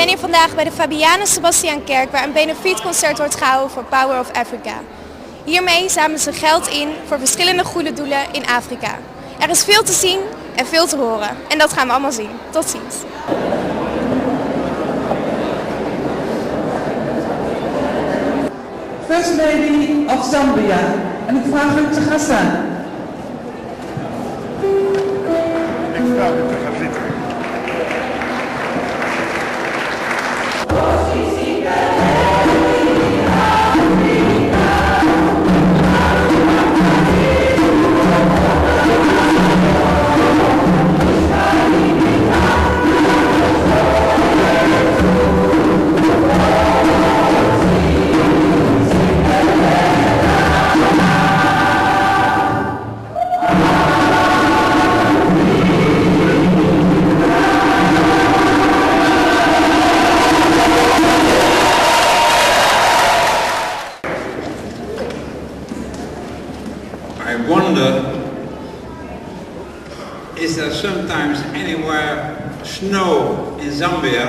ben hier vandaag bij de Fabiana Sebastiaankerk waar een benefietconcert wordt gehouden voor Power of Africa. Hiermee zamelen ze geld in voor verschillende goede doelen in Afrika. Er is veel te zien en veel te horen en dat gaan we allemaal zien. Tot ziens. First Lady of Zambia en ik vraag u te gaan staan. Ik vraag u te gaan zitten. I wonder, is there sometimes anywhere snow in Zambia?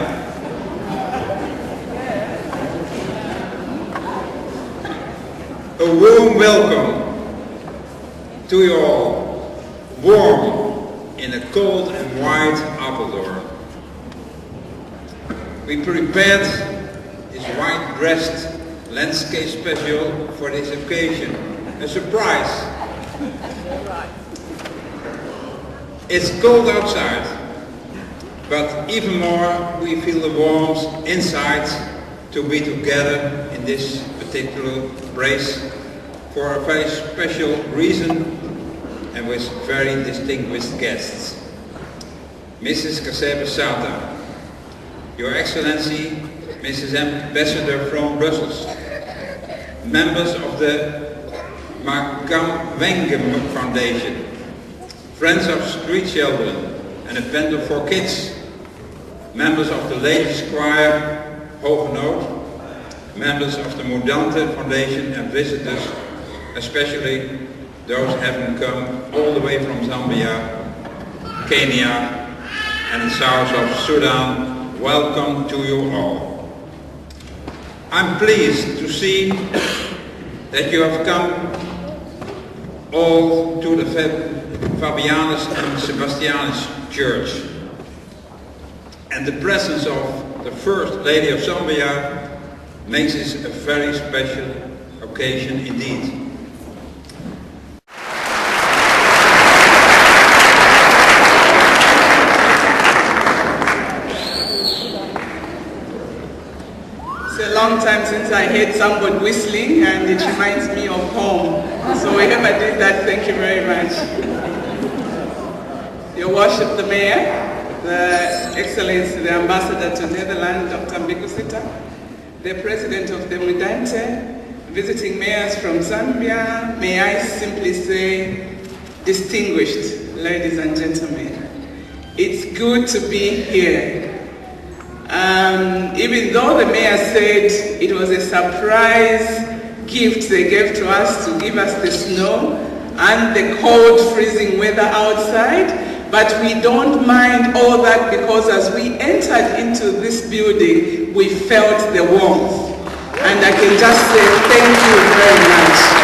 A warm welcome to you all, warm in a cold and white Apeldoorn. We prepared this white-dressed landscape special for this occasion, a surprise. It's cold outside, but even more we feel the warmth inside to be together in this particular place for a very special reason and with very distinguished guests. Mrs. Kasebe Sata, Your Excellency, Mrs. Ambassador from Brussels, members of the Makamwenge Foundation, Friends of Street Children and a vendor for kids, members of the Ladies Choir Hoge Nood, members of the Mudante Foundation and visitors, especially those having come all the way from Zambia, Kenya and the south of Sudan. Welcome to you all. I'm pleased to see that you have come all to the Fabianus and Sebastianus Church. And the presence of the First Lady of Zambia makes this a very special occasion indeed. It's a long time since I heard someone whistling and it reminds me of home. So whoever did that, thank you very much. Your Worship the Mayor, the Excellency, the Ambassador to Netherlands, Dr. Mbikusita, the President of the Mudante, visiting mayors from Zambia, may I simply say, distinguished ladies and gentlemen, it's good to be here. Even though the mayor said it was a surprise gift they gave to us to give us the snow and the cold freezing weather outside, but we don't mind all that because as we entered into this building, we felt the warmth. And I can just say thank you very much.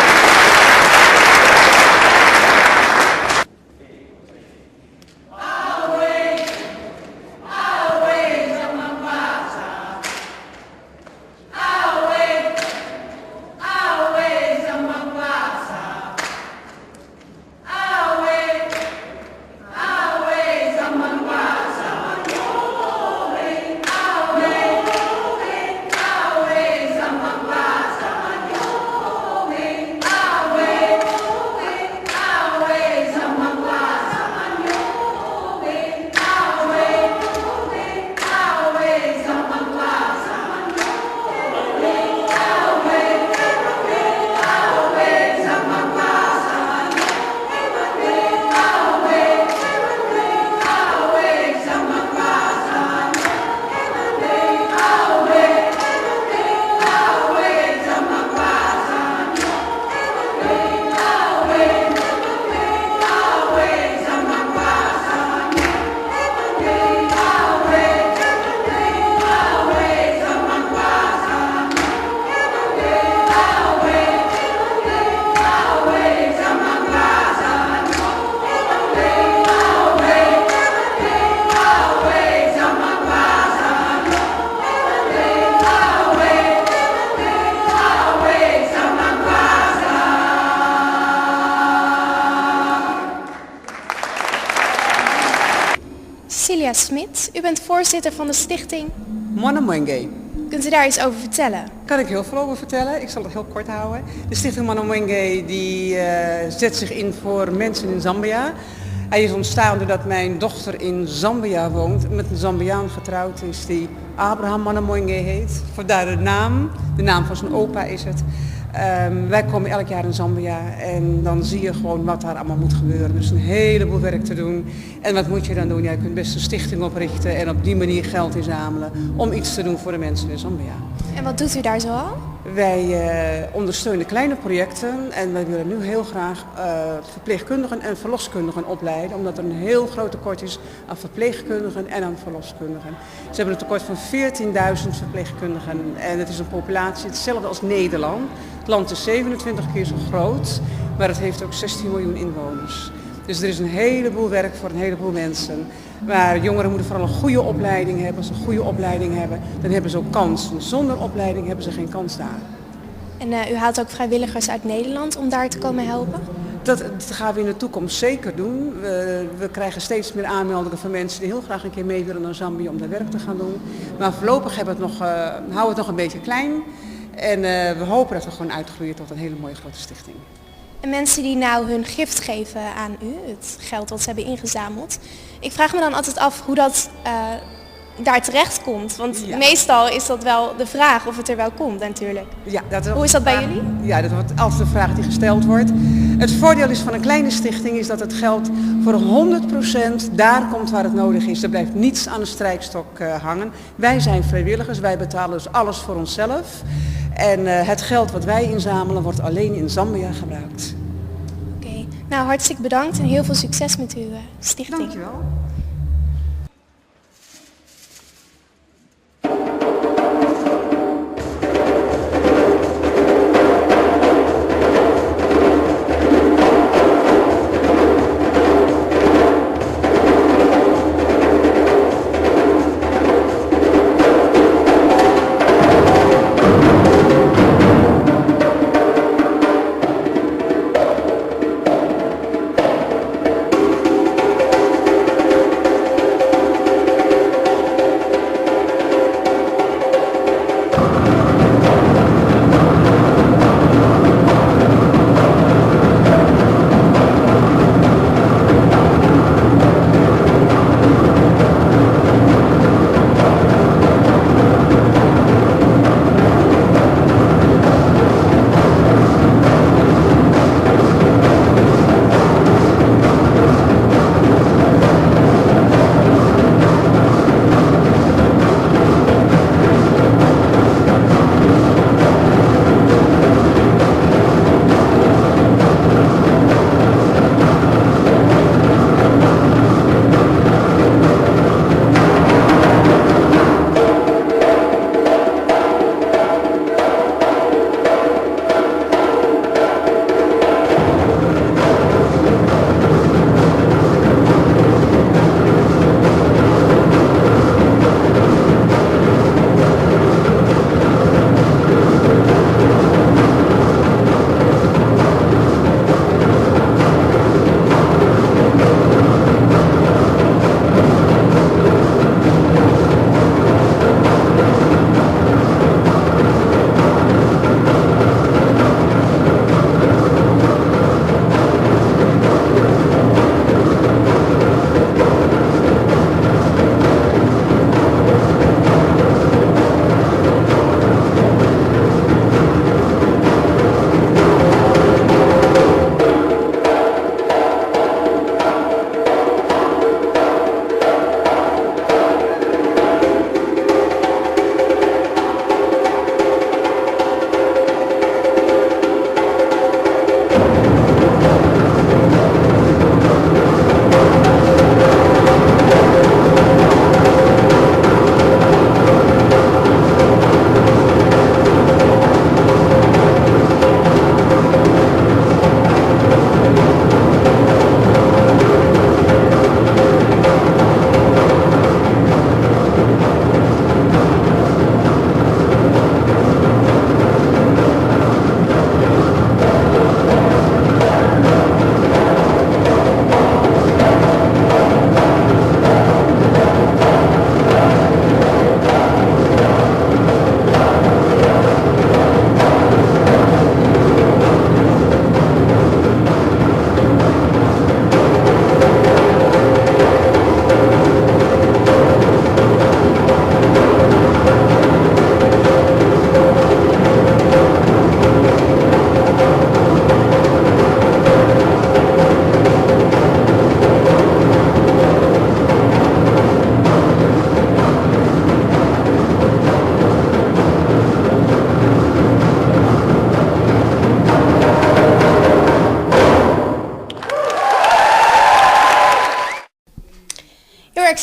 Cecilia Smit. U bent voorzitter van de stichting. Monomwenge. Kunt u daar iets over vertellen? Kan ik heel veel over vertellen. Ik zal het heel kort houden. De stichting Monomwenge die zet zich in voor mensen in Zambia. Hij is ontstaan doordat mijn dochter in Zambia woont, met een Zambiaan getrouwd is die Abraham Monomwenge heet. Vandaar de naam van zijn opa is het. Wij komen elk jaar in Zambia en dan zie je gewoon wat daar allemaal moet gebeuren. Dus een heleboel werk te doen. En wat moet je dan doen? Ja, je kunt best een stichting oprichten en op die manier geld inzamelen om iets te doen voor de mensen in Zambia. En wat doet u daar zoal? Wij ondersteunen kleine projecten en wij willen nu heel graag verpleegkundigen en verloskundigen opleiden, omdat er een heel groot tekort is aan verpleegkundigen en aan verloskundigen. Ze hebben een tekort van 14.000 verpleegkundigen en het is een populatie hetzelfde als Nederland. Het land is 27 keer zo groot, maar het heeft ook 16 miljoen inwoners. Dus er is een heleboel werk voor een heleboel mensen. Maar jongeren moeten vooral een goede opleiding hebben. Als ze een goede opleiding hebben, dan hebben ze ook kans. Want zonder opleiding hebben ze geen kans daar. En u haalt ook vrijwilligers uit Nederland om daar te komen helpen? Dat gaan we in de toekomst zeker doen. We krijgen steeds meer aanmeldingen van mensen die heel graag een keer mee willen naar Zambia om daar werk te gaan doen. Maar voorlopig houden we het nog een beetje klein. En we hopen dat we gewoon uitgroeien tot een hele mooie grote stichting. En mensen die nou hun gift geven aan u, het geld wat ze hebben ingezameld. Ik vraag me dan altijd af hoe dat daar terecht komt. Want meestal is dat wel de vraag of het er wel komt natuurlijk. Ja, hoe is dat bij jullie? Ja, dat wordt altijd de vraag die gesteld wordt. Het voordeel is van een kleine stichting is dat het geld voor 100% daar komt waar het nodig is. Er blijft niets aan de strijkstok hangen. Wij zijn vrijwilligers, wij betalen dus alles voor onszelf. En het geld wat wij inzamelen wordt alleen in Zambia gebruikt. Oké, nou hartstikke bedankt en heel veel succes met uw stichting. Dankjewel.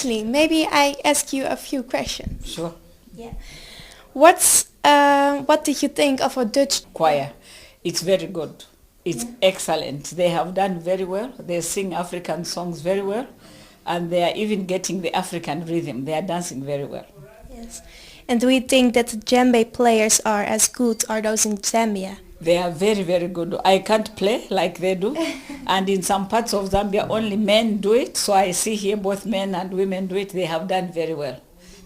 Leslie, maybe I ask you a few questions. Sure. Yeah. What did you think of our Dutch Choir. It's very good. It's excellent. They have done very well. They sing African songs very well. And they are even getting the African rhythm. They are dancing very well. Yes. And do you think that the djembe players are as good as those in Zambia? They are very, very good. I can't play like they do. And in some parts of Zambia, only men do it. So I see here both men and women do it. They have done very well.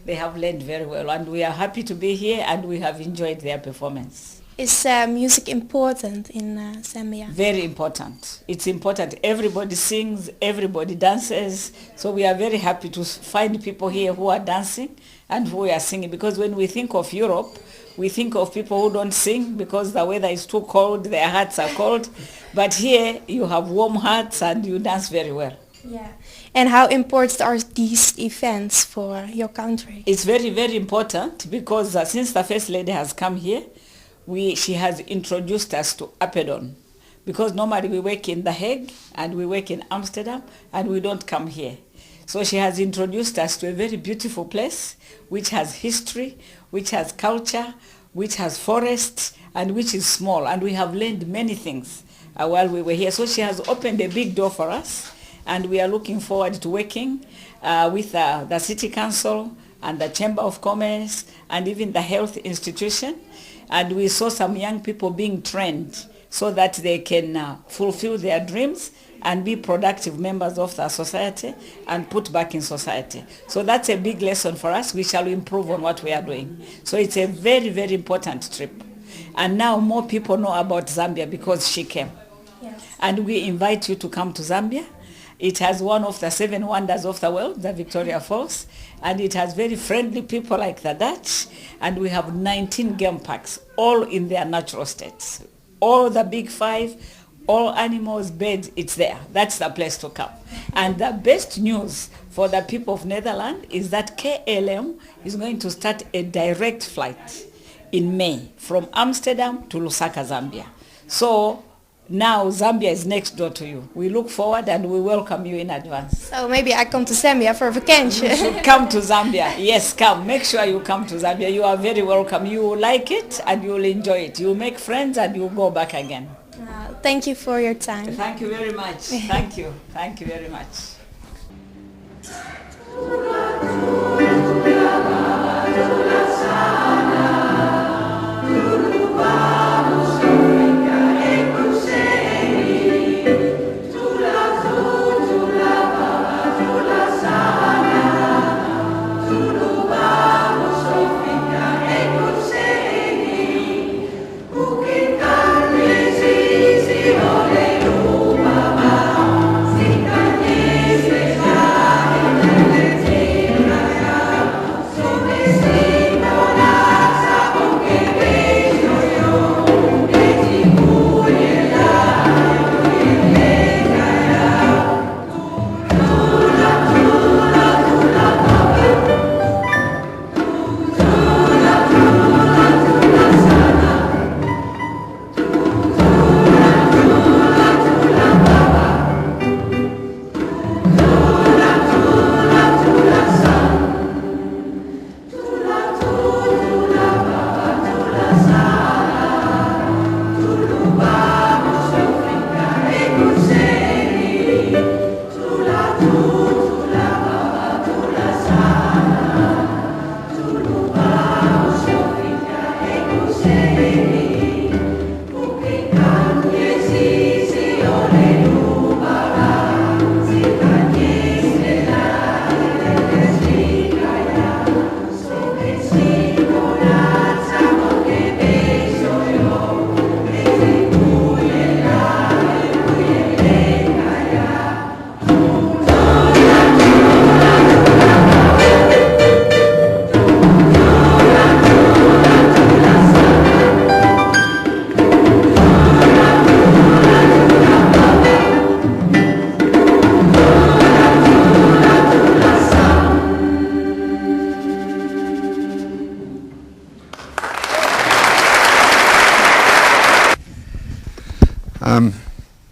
They have learned very well. And we are happy to be here and we have enjoyed their performance. Is music important in Zambia? Very important. It's important. Everybody sings, everybody dances. So we are very happy to find people here who are dancing and who are singing. Because when we think of Europe, we think of people who don't sing because the weather is too cold, their hearts are cold. But here you have warm hearts and you dance very well. Yeah. And how important are these events for your country? It's very, very important because since the First Lady has come here, she has introduced us to Apeldoorn. Because normally we work in The Hague and we work in Amsterdam and we don't come here. So she has introduced us to a very beautiful place which has history, which has culture, which has forests, and which is small. And we have learned many things while we were here. So she has opened a big door for us, and we are looking forward to working with the City Council and the Chamber of Commerce and even the health institution. And we saw some young people being trained so that they can fulfill their dreams and be productive members of the society and put back in society. So that's a big lesson for us. We shall improve on what we are doing. So it's a very, very important trip. And now more people know about Zambia because she came. Yes. And we invite you to come to Zambia. It has one of the 7 wonders of the world, the Victoria Falls, and it has very friendly people like the Dutch, and we have 19 game parks, all in their natural states. All the big 5, all animals, birds, it's there. That's the place to come. And the best news for the people of Netherlands is that KLM is going to start a direct flight in May from Amsterdam to Lusaka, Zambia. So now Zambia is next door to you. We look forward and we welcome you in advance. So maybe I come to Zambia for a vacation. You should come to Zambia. Yes, come. Make sure you come to Zambia. You are very welcome. You will like it and you will enjoy it. You will make friends and you will go back again. Thank you for your time. Thank you very much. Thank you. Thank you very much.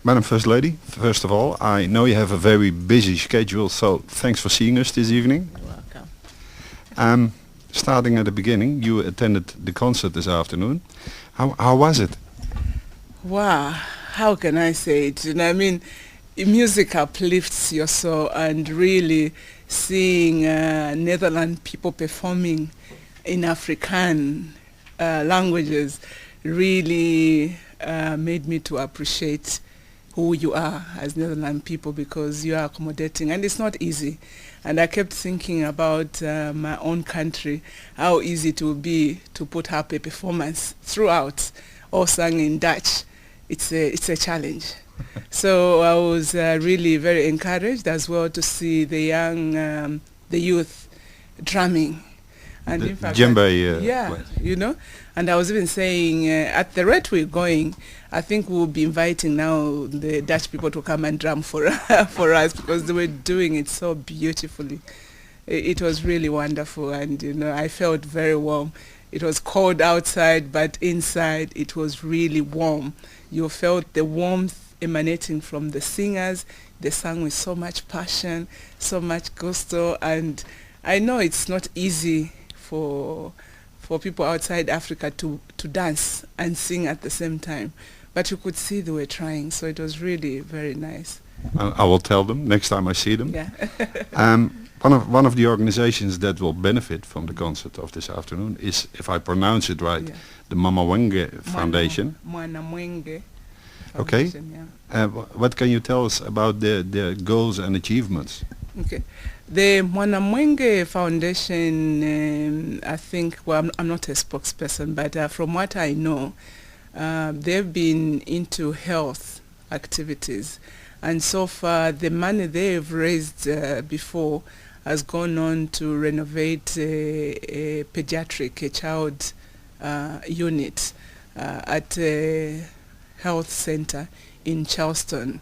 Madam First Lady, first of all, I know you have a very busy schedule, so thanks for seeing us this evening. You're welcome. Starting at the beginning, you attended the concert this afternoon. How was it? Wow, how can I say it? You know, I mean, music uplifts your soul, and really seeing Netherlands people performing in African languages really made me to appreciate who you are as Netherlands people, because you are accommodating, and it's not easy. And I kept thinking about my own country, how easy it would be to put up a performance throughout, all sung in Dutch. It's a challenge. So I was really very encouraged as well to see the youth drumming. And The in fact, djembe, yeah, place. you know. And I was even saying, at the rate we're going, I think we'll be inviting now the Dutch people to come and drum for for us, because they were doing it so beautifully. It was really wonderful, and you know, I felt very warm. It was cold outside, but inside it was really warm. You felt the warmth emanating from the singers. They sang with so much passion, so much gusto, and I know it's not easy for people outside Africa to dance and sing at the same time, but you could see they were trying, so it was really very nice. I will tell them next time I see them. Yeah. One of the organizations that will benefit from the concert of this afternoon is, if I pronounce it right, Yeah. the Mama Wenge Foundation. Mwana Mwenge Okay. Foundation, yeah. What can you tell us about their goals and achievements? Okay. The Mwana Mwenge Foundation, I think, well, I'm not a spokesperson, but from what I know, they've been into health activities. And so far, the money they've raised before has gone on to renovate a child unit at a health center in Charleston.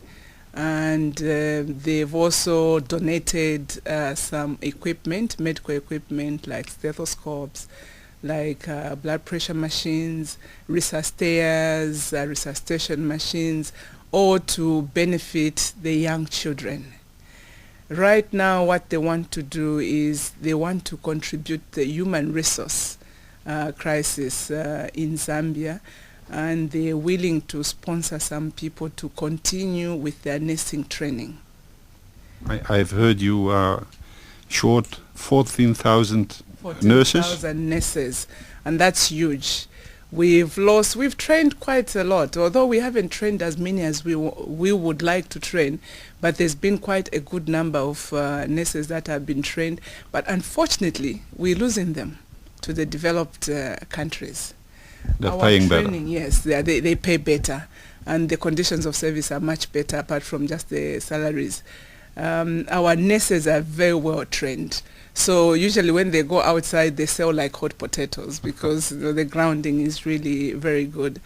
And they've also donated some equipment, medical equipment like stethoscopes, like blood pressure machines, resuscitation machines, all to benefit the young children. Right now, what they want to do is they want to contribute the human resource crisis in Zambia, and they're willing to sponsor some people to continue with their nursing training. I've heard you are short 14,000 nurses. 14,000 nurses, and that's huge. We've trained quite a lot, although we haven't trained as many as we would like to train, but there's been quite a good number of nurses that have been trained, but unfortunately we're losing them to the developed countries. They're Our paying better. training, yes, they pay better, and the conditions of service are much better apart from just the salaries. Our nurses are very well trained, so usually when they go outside they sell like hot potatoes, because the grounding is really very good,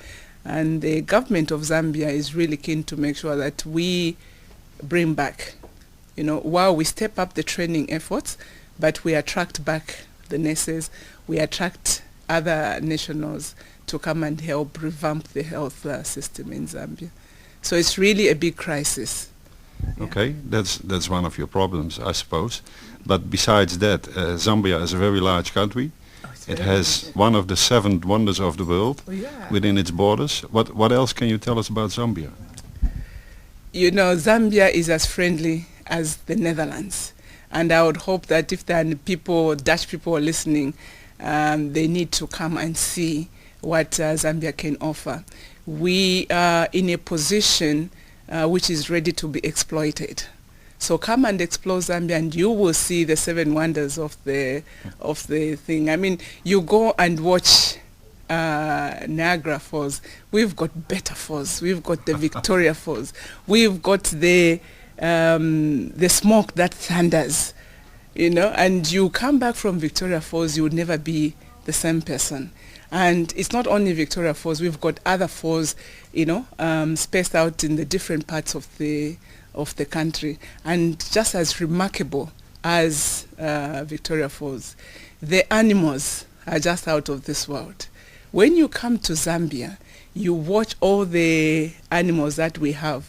and the government of Zambia is really keen to make sure that we bring back, while we step up the training efforts, but we attract back the nurses, we attract other nationals to come and help revamp the health system in Zambia. So it's really a big crisis. Yeah. Okay, that's one of your problems, I suppose. But besides that, Zambia is a very large country. It has one of the 7 wonders of the world within its borders. What else can you tell us about Zambia? Zambia is as friendly as the Netherlands. And I would hope that if there are Dutch people listening, they need to come and see what Zambia can offer. We are in a position which is ready to be exploited. So come and explore Zambia, and you will see the 7 wonders of the thing. I mean, you go and watch Niagara Falls. We've got better falls. We've got the Victoria Falls. We've got the smoke that thunders. And you come back from Victoria Falls, you would never be the same person. And it's not only Victoria Falls, we've got other falls, spaced out in the different parts of the country. And just as remarkable as Victoria Falls, the animals are just out of this world. When you come to Zambia, you watch all the animals that we have.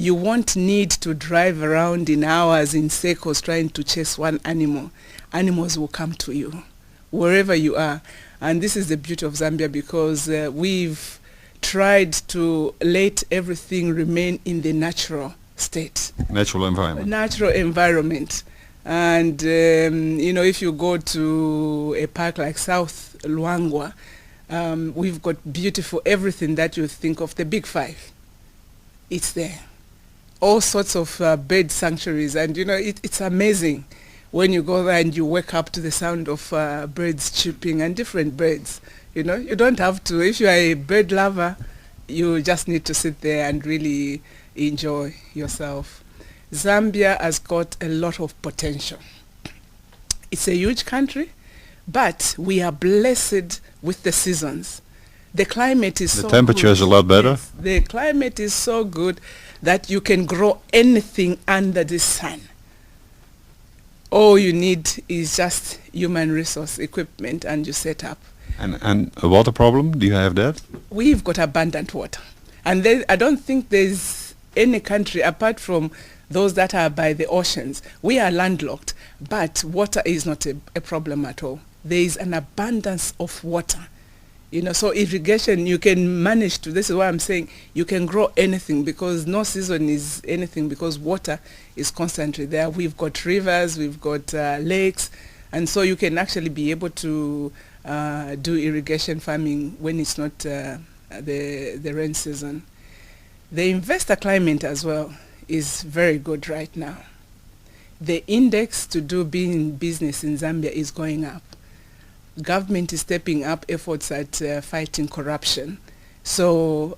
you won't need to drive around in hours in circles trying to chase one animal. Animals will come to you wherever you are. And this is the beauty of Zambia, because we've tried to let everything remain in the natural state. Natural environment. Natural environment. And, if you go to a park like South Luangwa, we've got beautiful everything that you think of, the Big Five. It's there. All sorts of bird sanctuaries. And, it's amazing when you go there and you wake up to the sound of birds chirping and different birds. You don't have to. If you are a bird lover, you just need to sit there and really enjoy yourself. Zambia has got a lot of potential. It's a huge country, but we are blessed with the seasons. The climate is so good. The temperature is a lot better. Yes, the climate is so good that you can grow anything under the sun. All you need is just human resource equipment, and you set up. And a water problem, do you have that? We've got abundant water. And I don't think there's any country apart from those that are by the oceans. We are landlocked, but water is not a problem at all. There is an abundance of water. So irrigation, you can manage to, this is why I'm saying you can grow anything, because no season is anything, because water is constantly there. We've got rivers, we've got lakes, and so you can actually be able to do irrigation farming when it's not the rain season. The investor climate as well is very good right now. The index to do being business in Zambia is going up. Government is stepping up efforts at fighting corruption. So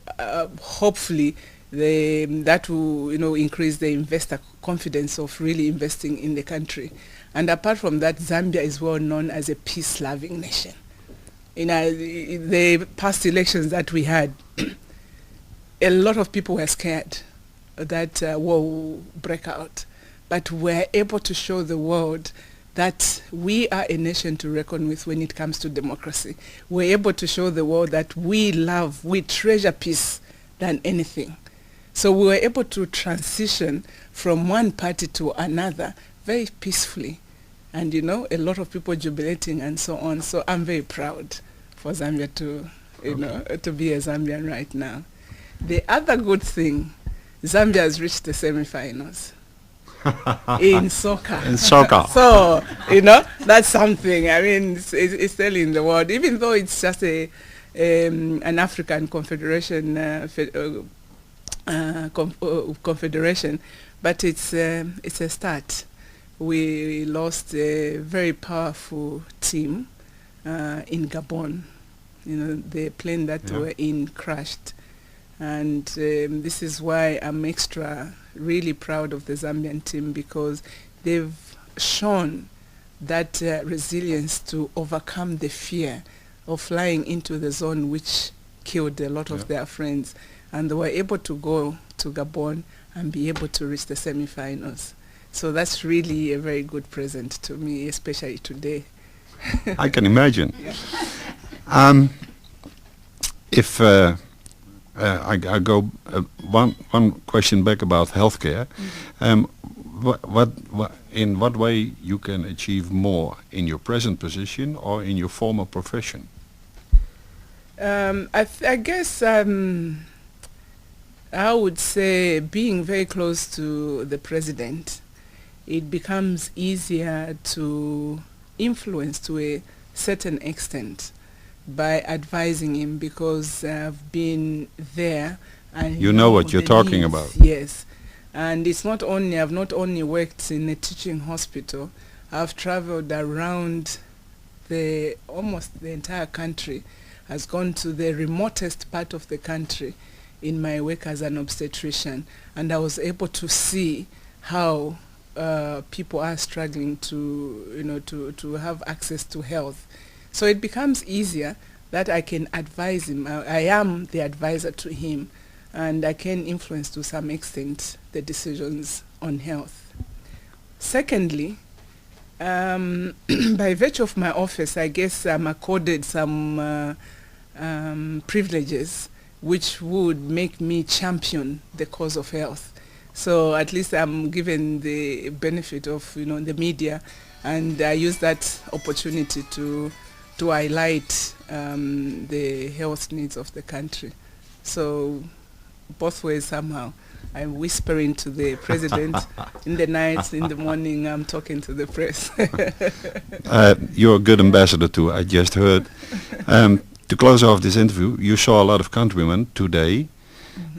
hopefully that will increase the investor confidence of really investing in the country. And apart from that, Zambia is well known as a peace-loving nation. The past elections that we had, a lot of people were scared that war will break out. But we're able to show the world that we are a nation to reckon with when it comes to democracy. We're able to show the world that we treasure peace than anything. So we were able to transition from one party to another very peacefully. And, a lot of people jubilating and so on. So I'm very proud for Zambia to be a Zambian right now. The other good thing, Zambia has reached the semi-finals. In soccer. In soccer. So, that's something. I mean, it's telling the world, even though it's just an African confederation, confederation, but it's a start. We lost a very powerful team in Gabon. The plane that were in crashed. And this is why I'm extra really proud of the Zambian team, because they've shown that resilience to overcome the fear of flying into the zone which killed a lot of their friends. And they were able to go to Gabon and be able to reach the semi-finals. So that's really a very good present to me, especially today. I can imagine. If I go one question back about healthcare. In what way you can achieve more in your present position or in your former profession? I guess I would say being very close to the president, it becomes easier to influence to a certain extent by advising him, because I've been there and you know what you're talking about. Yes, and it's not only, I've not only worked in a teaching hospital, I've traveled around almost the entire country. Has gone to the remotest part of the country in my work as an obstetrician, and I was able to see how people are struggling to have access to health. So it becomes easier that I can advise him. I am the advisor to him, and I can influence to some extent the decisions on health. Secondly, by virtue of my office, I guess I'm accorded some privileges which would make me champion the cause of health. So at least I'm given the benefit of, the media, and I use that opportunity to highlight the health needs of the country. So both ways somehow. I'm whispering to the president in the night, in the morning I'm talking to the press. You're a good ambassador too, I just heard. To close off this interview, you saw a lot of countrymen today.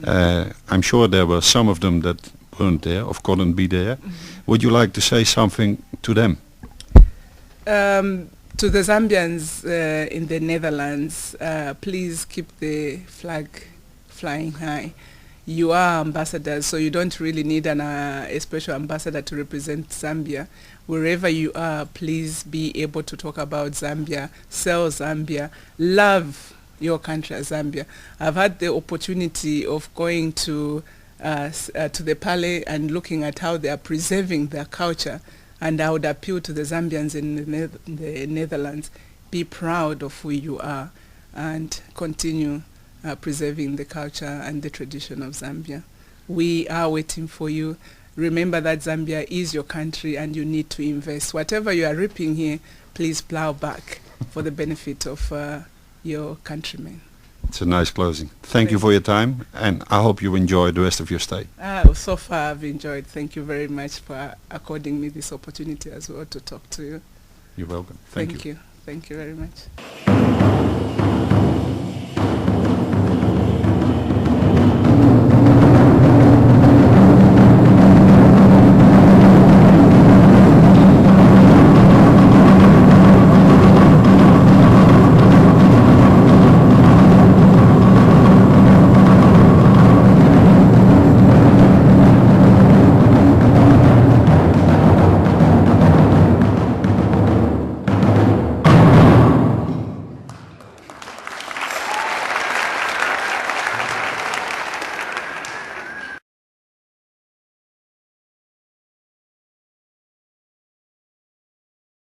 I'm sure there were some of them that weren't there or couldn't be there. Would you like to say something to them? To the Zambians in the Netherlands, please keep the flag flying high. You are ambassadors, so you don't really need a special ambassador to represent Zambia. Wherever you are, please be able to talk about Zambia, sell Zambia, love your country as Zambia. I've had the opportunity of going to the Palais and looking at how they are preserving their culture, and I would appeal to the Zambians in the Netherlands, be proud of who you are and continue preserving the culture and the tradition of Zambia. We are waiting for you. Remember that Zambia is your country and you need to invest. Whatever you are reaping here, please plow back for the benefit of your countrymen. It's a nice closing. Thank you for your time, and I hope you enjoy the rest of your stay. So far I've enjoyed. Thank you very much for according me this opportunity as well to talk to you. You're welcome. Thank you. Thank you very much.